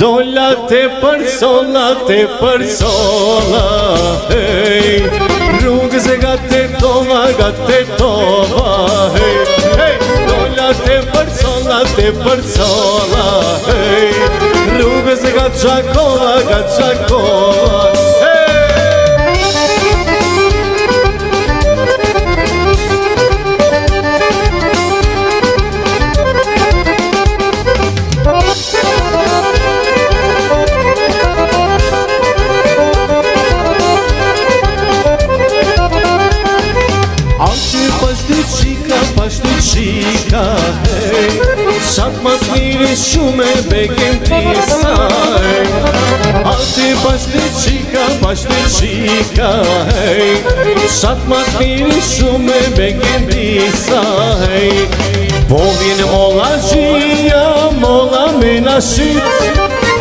Dolla te për sola, hey. Rrugës e gate tova, hey, hey. Dolla te për sola, hey. Rrugës e gatë gjakova, hey. Pashtu qika, hey. Shatë mas miri shume bekim tisa, hey. Alti pashtu qika, hey. Shatë mas miri shume bekim tisa, hey. Po vjen molla gjia, molla me na shit.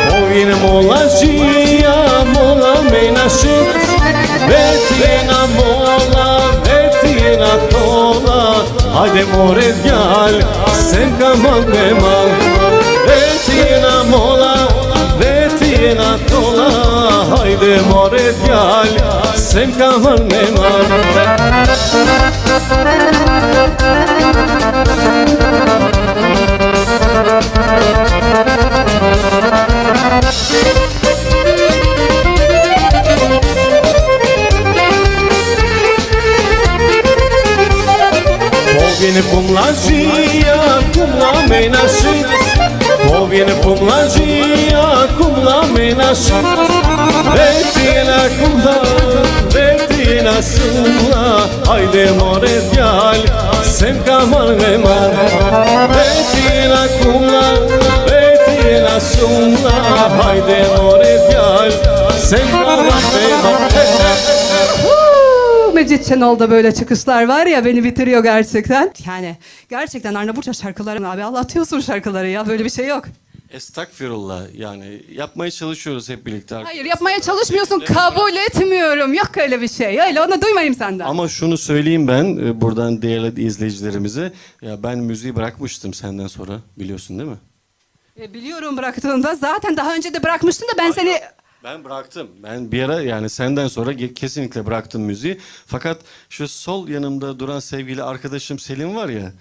Po vjen molla gjia, molla me na shit. Veti jena molla, veti jena tolla. Hajde more djall, se m'ka mal me mal. Veti jena molla, veti jena tolla. Hajde more djall, se m'ka mal me mal. Vjen pomlađija, kumla me na šit. Po vjen pomlađija, kumla me na šit. Veti jena kumla, veti jena sumla. Hajde more djall, se m'ka mal me mal. Veti jena kumla, veti jena sumla. Hajde more djall, se m'ka mal me mal. Mecit Şenol'da böyle çıkışlar var ya, beni bitiriyor gerçekten. Yani gerçekten Arnavutça şarkıları abi, anlatıyorsun şarkıları ya, böyle bir şey yok. Estağfirullah, yani yapmaya çalışıyoruz hep birlikte. Hayır, yapmaya çalışmıyorsun, kabul etmiyorum, yok öyle bir şey. Öyle, onu duymayayım senden. Ama şunu söyleyeyim ben buradan değerli izleyicilerimize, ya ben müziği bırakmıştım senden sonra, biliyorsun değil mi? Biliyorum bıraktığında, zaten daha önce de bırakmıştın da ben seni... Ben bıraktım. Ben bir ara, yani senden sonra kesinlikle bıraktım müziği. Fakat şu sol yanımda duran sevgili arkadaşım Selim var ya.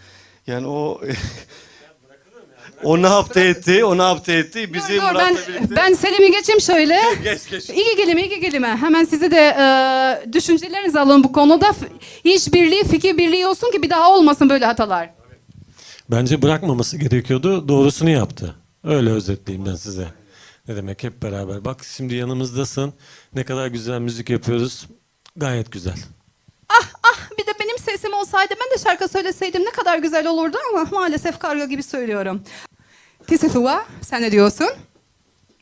Yani o o ne yaptı etti. Bizi Dur, Murat'la birlikte. ben Selim'i geçeyim şöyle. Geç. İki kelime. Hemen sizi de düşüncelerinizi alın bu konuda. İşbirliği, fikir birliği olsun ki bir daha olmasın böyle hatalar. Bence bırakmaması gerekiyordu. Doğrusunu yaptı. Öyle özetleyeyim ben size. Ne demek, hep beraber. Bak şimdi yanımızdasın. Ne kadar güzel müzik yapıyoruz. Gayet güzel. Bir de benim sesim olsaydı, ben de şarkı söyleseydim ne kadar güzel olurdu ama maalesef karga gibi söylüyorum. Tisetua, sen ne diyorsun?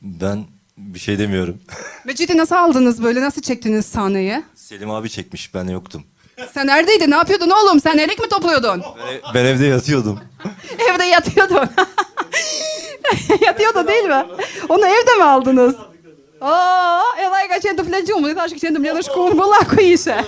Ben bir şey demiyorum. Mecit'i nasıl aldınız böyle, nasıl çektiniz sahneyi? Selim abi çekmiş, ben yoktum. Sen neredeydin, ne yapıyordun oğlum? Sen elek mi topluyordun? Ben evde yatıyordum. Evde yatıyordun. Yatıyordu değil mi? Onu evde mi aldınız? Я лайка ченту флянчу, мы даже к ченту мне на школу была куиша.